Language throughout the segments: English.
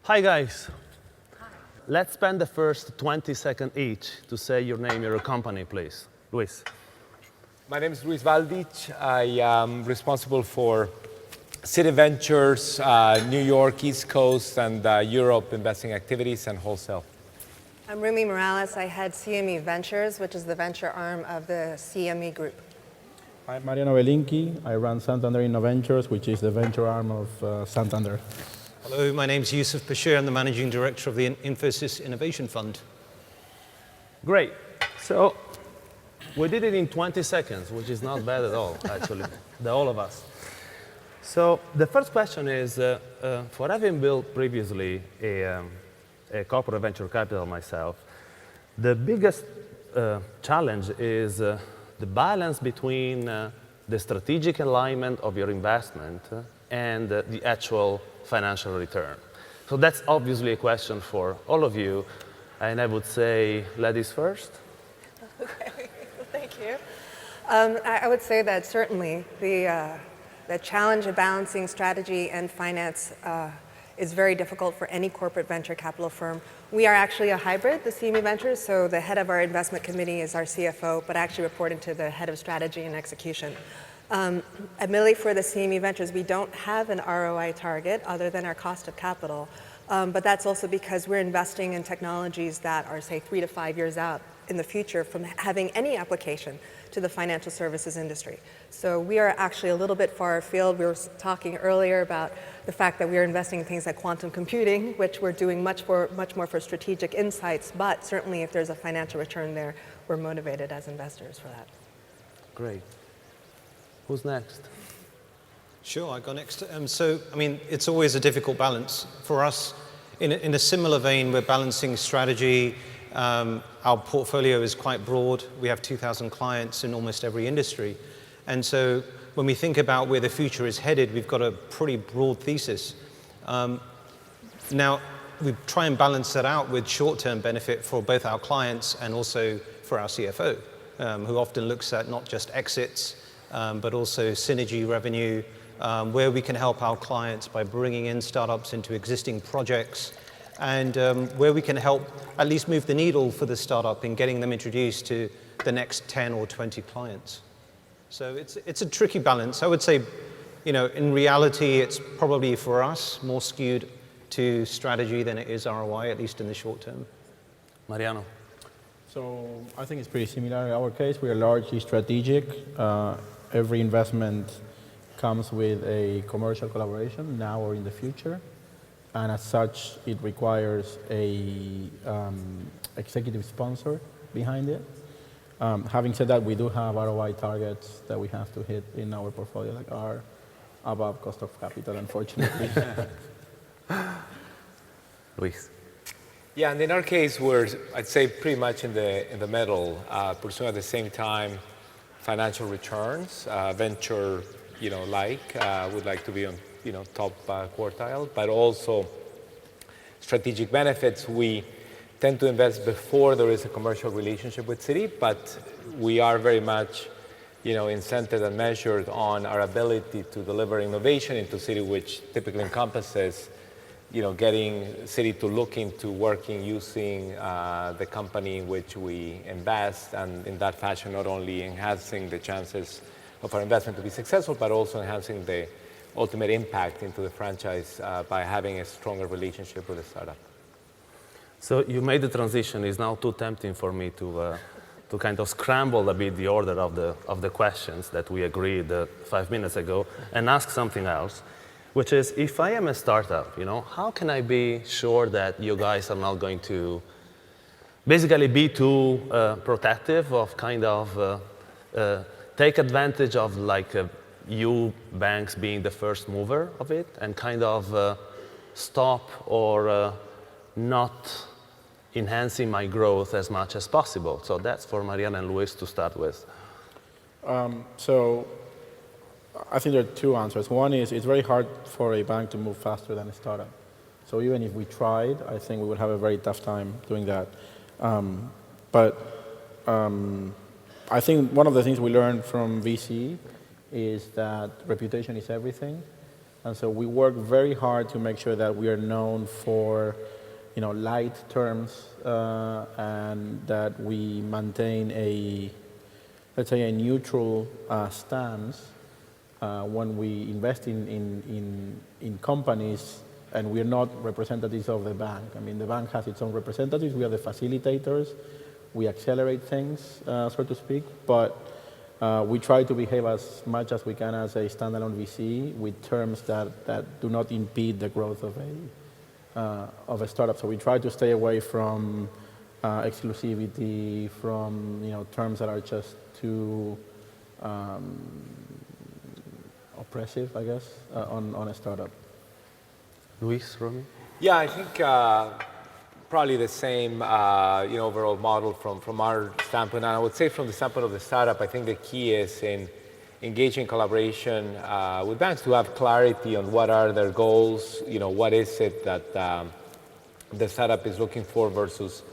Hi, guys. Hi. Let's spend the first 20 seconds each to say your name, your company, please. Luis. My name is Valdich. I am responsible for Citi Ventures, New York, East Coast, and Europe investing activities and wholesale. I'm Rumi Morales. I head CME Ventures, which is the venture arm of the CME group. I'm Mariano Belinky. I run Santander Innoventures, which is the venture arm of Santander. Hello, my name's Yusuf, Bashir. I'm the managing director of the Infosys Innovation Fund. Great. So we did it in 20 seconds, which is not bad at all, actually, all of us. So the first question is, for having built previously a corporate venture capital myself, the biggest challenge is the balance between the strategic alignment of your investment and the actual financial return. So that's obviously a question for all of you, and I would say ladies first. Okay, thank you. I would say that certainly the challenge of balancing strategy and finance is very difficult for any corporate venture capital firm. We are actually a hybrid, the CME Ventures, so the head of our investment committee is our CFO, but actually reporting to the head of strategy and execution. Admittedly, for the CME Ventures, we don't have an ROI target other than our cost of capital, but that's also because we're investing in technologies that are, say, 3 to 5 years out in the future from having any application to the financial services industry. So we are actually a little bit far afield. We were talking earlier about the fact that we are investing in things like quantum computing, which we're doing much more for strategic insights, but certainly if there's a financial return there, we're motivated as investors for that. Great. Who's next? Sure, I go next. So, I mean, it's always a difficult balance. For us, in a similar vein, we're balancing strategy. Our portfolio is quite broad. We have 2,000 clients in almost every industry. And so when we think about where the future is headed, we've got a pretty broad thesis. Now, we try and balance that out with short-term benefit for both our clients and also for our CFO, who often looks at not just exits, but also synergy revenue, where we can help our clients by bringing in startups into existing projects, and where we can help at least move the needle for the startup in getting them introduced to the next 10 or 20 clients. So it's a tricky balance. I would say, you know, in reality, it's probably for us more skewed to strategy than it is ROI, at least in the short term. Mariano. So I think it's pretty similar. In our case, we are largely strategic. Every investment comes with a commercial collaboration now or in the future. And as such, it requires a executive sponsor behind it. Having said that, we do have ROI targets that we have to hit in our portfolio that are above cost of capital, unfortunately. Luis. Yeah, and in our case, we're, I'd say, pretty much in the middle, pursuing at the same time financial returns, venture, would like to be on, top quartile, but also strategic benefits. We tend to invest before there is a commercial relationship with Citi, but we are very much, incented and measured on our ability to deliver innovation into Citi, which typically encompasses, getting Citi to look into working using the company in which we invest, and in that fashion, not only enhancing the chances of our investment to be successful, but also enhancing the ultimate impact into the franchise by having a stronger relationship with the startup. So you made the transition. It's now too tempting for me to kind of scramble a bit the order of the questions that we agreed 5 minutes ago and ask something else, which is, if I am a startup, how can I be sure that you guys are not going to basically be too protective of kind of take advantage of you banks being the first mover of it and kind of stop or not enhancing my growth as much as possible? So that's for Mariano and Luis to start with. So I think there are two answers. One is it's very hard for a bank to move faster than a startup. So even if we tried, I think we would have a very tough time doing that. I think one of the things we learned from VC is that reputation is everything. And so we work very hard to make sure that we are known for, light terms, and that we maintain let's say, a neutral stance when we invest in companies, and we're not representatives of the bank. I mean, the bank has its own representatives. We are the facilitators. We accelerate things, so to speak, but we try to behave as much as we can as a standalone VC with terms that do not impede the growth of a startup. So we try to stay away from exclusivity, from terms that are just too oppressive, I guess, on a startup. Luis, Rumi? Yeah, I think probably the same overall model from our standpoint. And I would say from the standpoint of the startup, I think the key is in engaging collaboration with banks to have clarity on what are their goals, what is it that the startup is looking for versus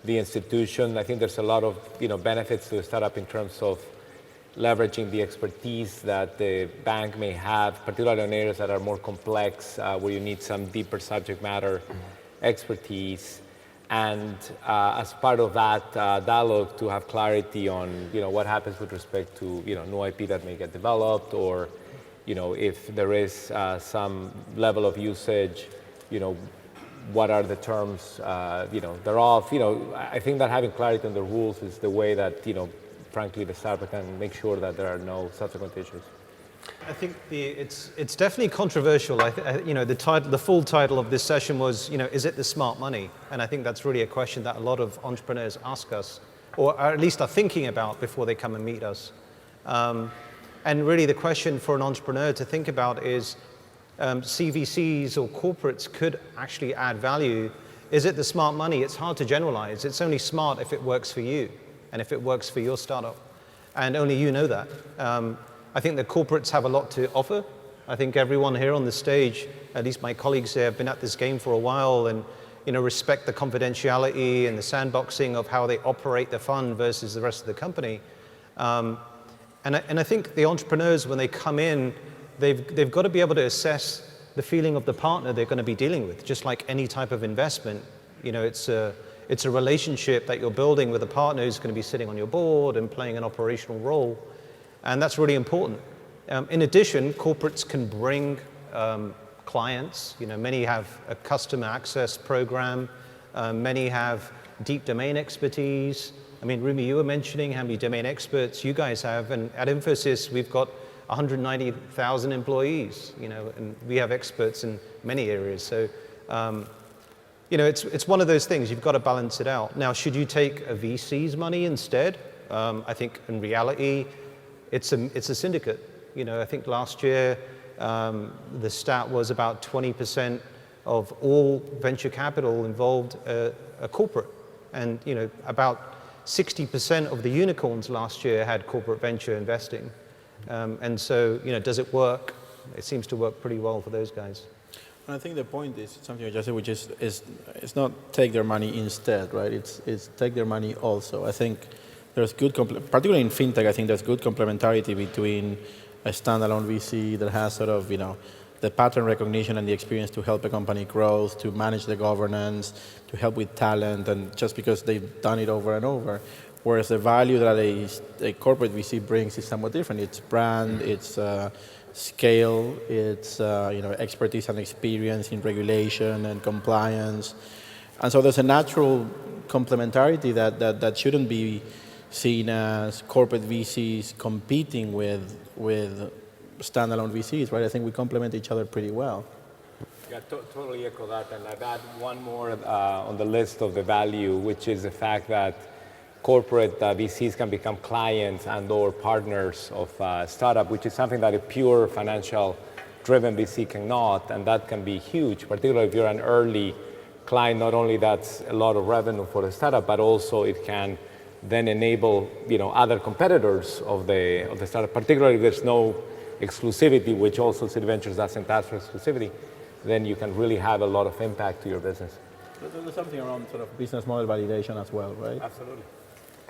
the institution. I think there's a lot of benefits to the startup in terms of leveraging the expertise that the bank may have, particularly in areas that are more complex, where you need some deeper subject matter expertise. And as part of that dialogue, to have clarity on what happens with respect to new IP that may get developed, or if there is some level of usage, what are the terms thereof. I think that having clarity on the rules is the way that frankly the startup can make sure that there are no subsequent issues. I think it's definitely controversial. The full title of this session was, is it the smart money? And I think that's really a question that a lot of entrepreneurs ask us, or at least are thinking about before they come and meet us. And really the question for an entrepreneur to think about is, CVCs or corporates could actually add value. Is it the smart money? It's hard to generalize. It's only smart if it works for you and if it works for your startup. And only you know that. I think the corporates have a lot to offer. I think everyone here on the stage, at least my colleagues here, have been at this game for a while and respect the confidentiality and the sandboxing of how they operate the fund versus the rest of the company. And I think the entrepreneurs, when they come in, they've got to be able to assess the feeling of the partner they're going to be dealing with. Just like any type of investment, it's a relationship that you're building with a partner who's going to be sitting on your board and playing an operational role. And that's really important. In addition, corporates can bring clients. Many have a customer access program. Many have deep domain expertise. I mean, Rumi, you were mentioning how many domain experts you guys have. And at Infosys, we've got 190,000 employees, and we have experts in many areas. So, it's one of those things. You've got to balance it out. Now, should you take a VC's money instead? I think in reality, it's a syndicate. I think last year the stat was about 20% of all venture capital involved a corporate, and about 60% of the unicorns last year had corporate venture investing. And so does it work? It seems to work pretty well for those guys. And I think the point is something I just said, which is it's not take their money instead, right? It's take their money also. I think there's good, particularly in fintech, I think there's good complementarity between a standalone VC that has sort of, the pattern recognition and the experience to help a company grow, to manage the governance, to help with talent, and just because they've done it over and over. Whereas the value that a corporate VC brings is somewhat different. It's brand, it's scale, it's expertise and experience in regulation and compliance. And so there's a natural complementarity that shouldn't be seen as corporate VCs competing with standalone VCs, right? I think we complement each other pretty well. Yeah, totally echo that. And I'd add one more on the list of the value, which is the fact that corporate VCs can become clients and or partners of startup, which is something that a pure financial-driven VC cannot, and that can be huge, particularly if you're an early client. Not only that's a lot of revenue for the startup, but also it can then enable other competitors of the startup, particularly if there's no exclusivity, which also Citi Ventures doesn't ask for exclusivity, then you can really have a lot of impact to your business. There's something around sort of business model validation as well, right? Absolutely.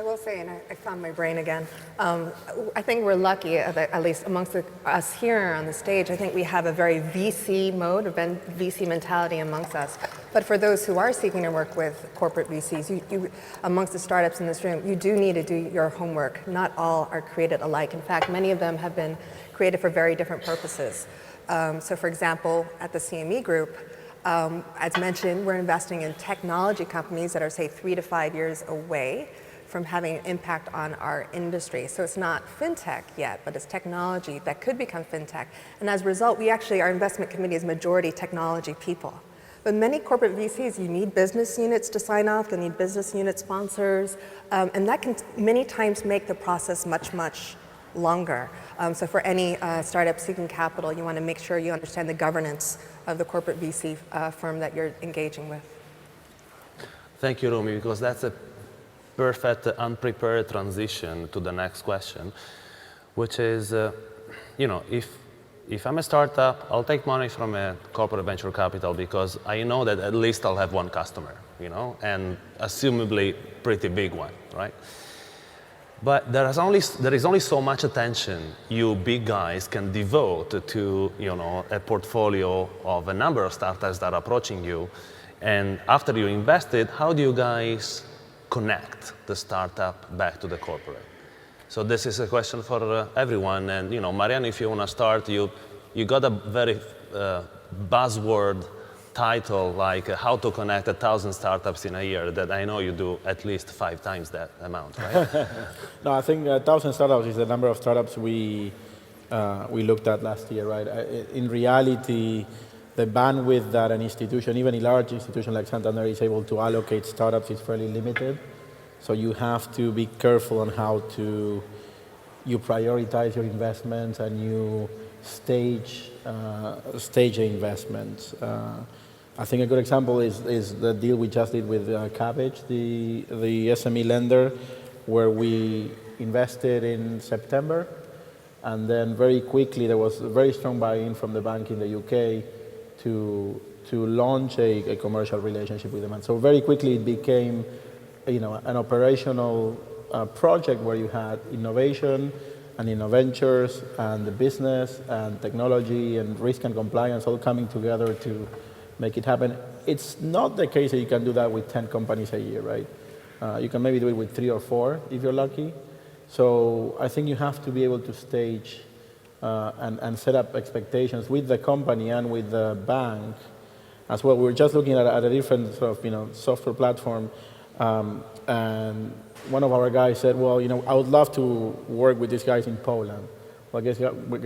I will say, and I found my brain again, I think we're lucky, at least amongst us here on the stage, I think we have a very VC mode, a VC mentality amongst us. But for those who are seeking to work with corporate VCs, amongst the startups in this room, you do need to do your homework. Not all are created alike. In fact, many of them have been created for very different purposes. So for example, at the CME group, as mentioned, we're investing in technology companies that are, say, 3 to 5 years away from having an impact on our industry. So it's not fintech yet, but it's technology that could become fintech. And as a result, our investment committee is majority technology people. But many corporate VCs, you need business units to sign off, you need business unit sponsors, and that can many times make the process much, much longer. So for any startup seeking capital, you want to make sure you understand the governance of the corporate VC firm that you're engaging with. Thank you, Rumi, because that's a perfect unprepared transition to the next question, which is, if I'm a startup, I'll take money from a corporate venture capital because I know that at least I'll have one customer, and assumably pretty big one, right? But there is only so much attention you big guys can devote to, a portfolio of a number of startups that are approaching you. And after you invested, how do you guys connect the startup back to the corporate? So this is a question for everyone. And Mariano, if you want to start, you got a very buzzword title like how to connect 1,000 startups in a year that I know you do at least 5 times that amount, right? No, I think 1,000 startups is the number of startups we looked at last year, right? In reality, the bandwidth that an institution, even a large institution like Santander, is able to allocate startups is fairly limited. So you have to be careful on how you prioritize your investments and you stage investments. I think a good example is the deal we just did with Cabbage, the SME lender, where we invested in September, and then very quickly there was a very strong buy-in from the bank in the UK to launch a commercial relationship with them. And so very quickly it became an operational project where you had innovation and Innoventures and the business and technology and risk and compliance all coming together to make it happen. It's not the case that you can do that with 10 companies a year, right? You can maybe do it with 3 or 4 if you're lucky. So I think you have to be able to stage and set up expectations with the company and with the bank as well. We're just looking at a different sort of software platform, and one of our guys said, well, I would love to work with these guys in Poland. Well, guess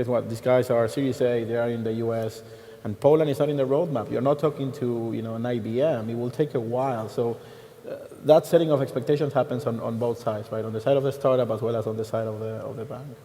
what? These guys are Series A, they are in the US, and Poland is not in the roadmap. You're not talking to an IBM. It will take a while. So that setting of expectations happens on both sides, right? On the side of the startup as well as on the side of the bank.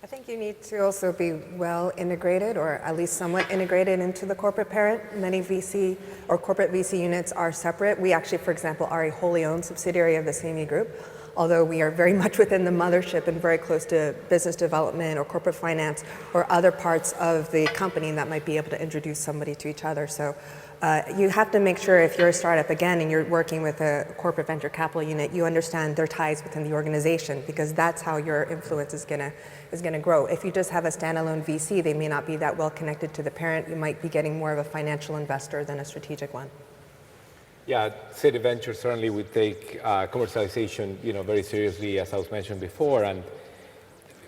I think you need to also be well integrated, or at least somewhat integrated into the corporate parent. Many VC or corporate VC units are separate. We actually, for example, are a wholly owned subsidiary of the CME group, although we are very much within the mothership and very close to business development or corporate finance or other parts of the company that might be able to introduce somebody to each other. So you have to make sure if you're a startup, again, and you're working with a corporate venture capital unit, you understand their ties within the organization, because that's how your influence is going to grow. If you just have a standalone VC, they may not be that well connected to the parent. You might be getting more of a financial investor than a strategic one. Yeah, Citi Ventures certainly would take commercialization, very seriously, as I was mentioned before, and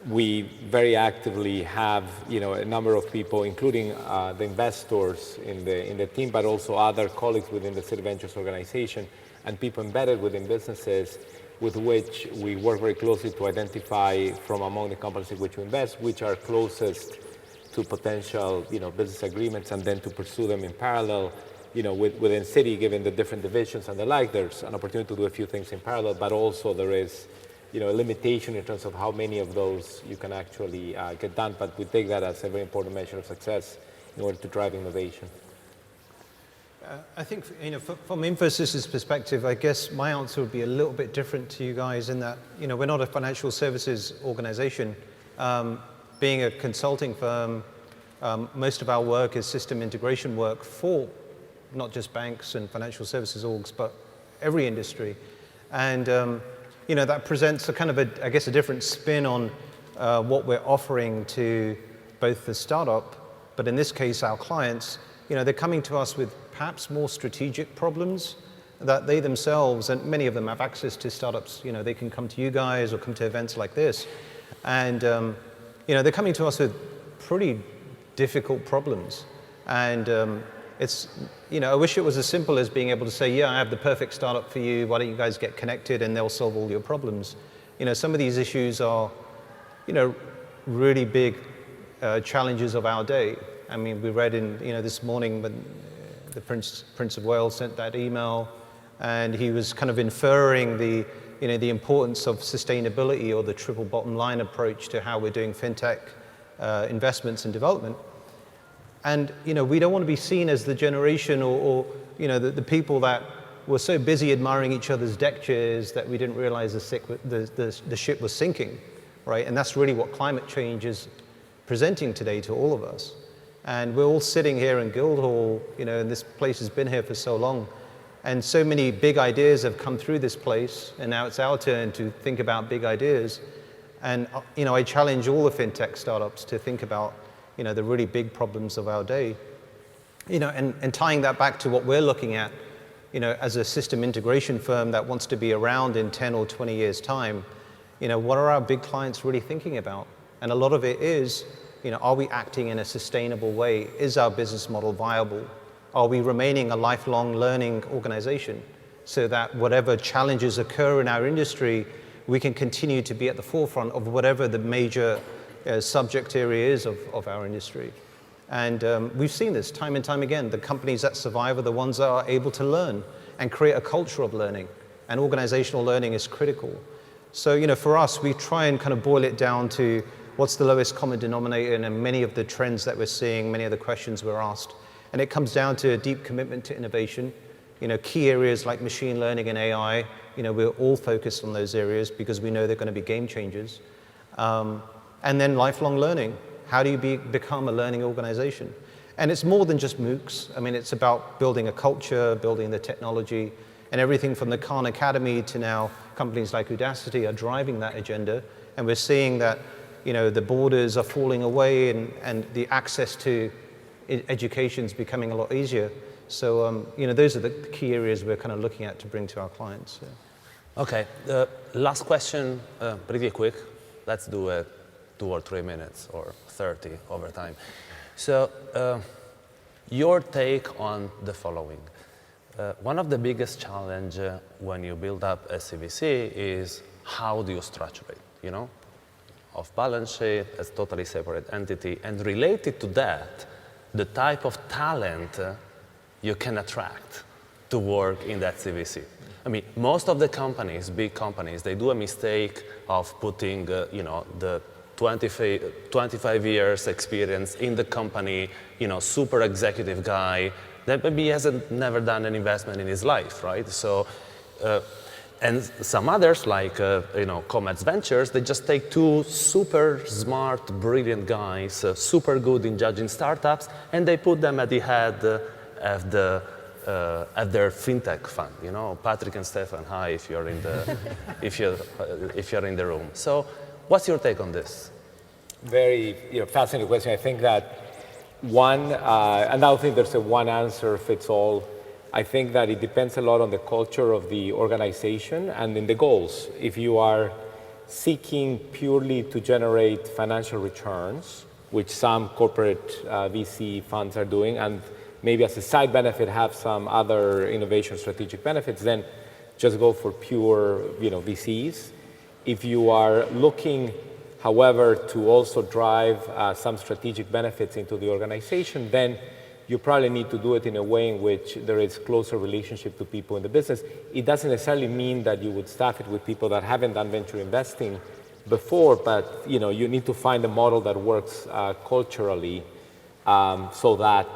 we very actively have, a number of people, including the investors in the team, but also other colleagues within the Citi Ventures organization and people embedded within businesses with which we work very closely to identify from among the companies in which we invest, which are closest to potential, business agreements, and then to pursue them in parallel. Within Citi, given the different divisions and the like, there's an opportunity to do a few things in parallel, but also there is, a limitation in terms of how many of those you can actually get done. But we take that as a very important measure of success in order to drive innovation. I think, from Infosys' perspective, I guess my answer would be a little bit different to you guys in that, we're not a financial services organization. Being a consulting firm, most of our work is system integration work for not just banks and financial services orgs, but every industry. And that presents a kind of I guess, a different spin on what we're offering to both the startup, but in this case, our clients. They're coming to us with perhaps more strategic problems that they themselves, and many of them have access to startups. They can come to you guys or come to events like this. And, they're coming to us with pretty difficult problems. And it's, I wish it was as simple as being able to say, yeah, I have the perfect startup for you. Why don't you guys get connected and they'll solve all your problems. Some of these issues are, really big challenges of our day. I mean, we read in, this morning when the Prince of Wales sent that email, and he was kind of inferring the importance of sustainability or the triple bottom line approach to how we're doing fintech investments and development. And we don't want to be seen as the generation or the people that were so busy admiring each other's deck chairs that we didn't realize the ship was sinking, right? And that's really what climate change is presenting today to all of us. And we're all sitting here in Guildhall, and this place has been here for so long. And so many big ideas have come through this place, and now it's our turn to think about big ideas. And I challenge all the fintech startups to think about the really big problems of our day. And tying that back to what we're looking at, as a system integration firm that wants to be around in 10 or 20 years' time, what are our big clients really thinking about? And a lot of it is, are we acting in a sustainable way? Is our business model viable? Are we remaining a lifelong learning organization so that whatever challenges occur in our industry, we can continue to be at the forefront of whatever the major subject area is of our industry? And we've seen this time and time again. The companies that survive are the ones that are able to learn and create a culture of learning. And organizational learning is critical. So, for us, we try and kind of boil it down to what's the lowest common denominator in many of the trends that we're seeing, many of the questions we're asked. And it comes down to a deep commitment to innovation. Key areas like machine learning and AI, we're all focused on those areas because we know they're going to be game changers. And then lifelong learning. How do you become a learning organization? And it's more than just MOOCs. I mean, it's about building a culture, building the technology, and everything from the Khan Academy to now companies like Udacity are driving that agenda. And we're seeing that the borders are falling away and the access to education is becoming a lot easier. So, those are the key areas we're kind of looking at to bring to our clients. Yeah. Okay, the last question, pretty quick. Let's do it 2 or 3 minutes or 30 over time. So, your take on the following. One of the biggest challenge when you build up a CVC is how do you structure it, Off balance sheet as totally separate entity, and related to that, the type of talent you can attract to work in that CVC. I mean, most of the companies, big companies, they do a mistake of putting, the 25 years experience in the company, super executive guy that maybe hasn't never done an investment in his life, right? So. And some others, like Comets Ventures, they just take 2 super smart, brilliant guys, super good in judging startups, and they put them at the head of their fintech fund. Patrick and Stefan, hi, if you're in the if you're in the room. So, what's your take on this? Very fascinating question. I think that and I don't think there's a one answer fits all. I think that it depends a lot on the culture of the organization and in the goals. If you are seeking purely to generate financial returns, which some corporate VC funds are doing, and maybe as a side benefit have some other innovation strategic benefits, then just go for pure VCs. If you are looking, however, to also drive some strategic benefits into the organization, then you probably need to do it in a way in which there is closer relationship to people in the business. It doesn't necessarily mean that you would staff it with people that haven't done venture investing before, but you need to find a model that works culturally so that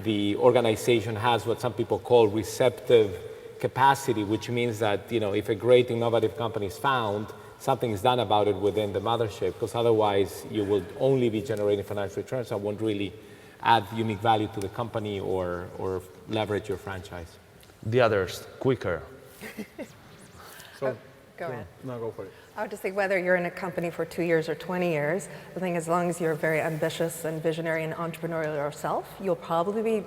the organization has what some people call receptive capacity, which means that if a great innovative company is found, something is done about it within the mothership, because otherwise you will only be generating financial returns and won't really add unique value to the company or leverage your franchise. The others, quicker. So, Go ahead. No, go for it. I would just say whether you're in a company for 2 years or 20 years, I think as long as you're very ambitious and visionary and entrepreneurial yourself, you'll probably be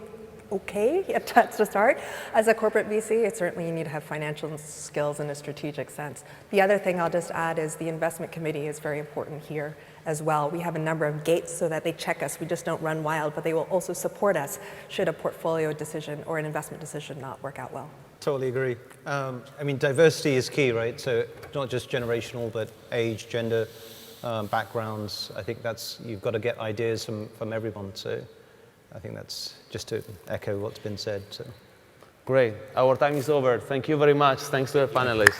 okay to start. As a corporate VC, certainly you need to have financial skills in a strategic sense. The other thing I'll just add is the investment committee is very important here as well. We have a number of gates so that they check us. We just don't run wild, but they will also support us should a portfolio decision or an investment decision not work out well. Totally agree. I mean, diversity is key, right? So not just generational, but age, gender, backgrounds. I think you've got to get ideas from everyone. So I think that's just to echo what's been said. So. Great. Our time is over. Thank you very much. Thanks to our panelists.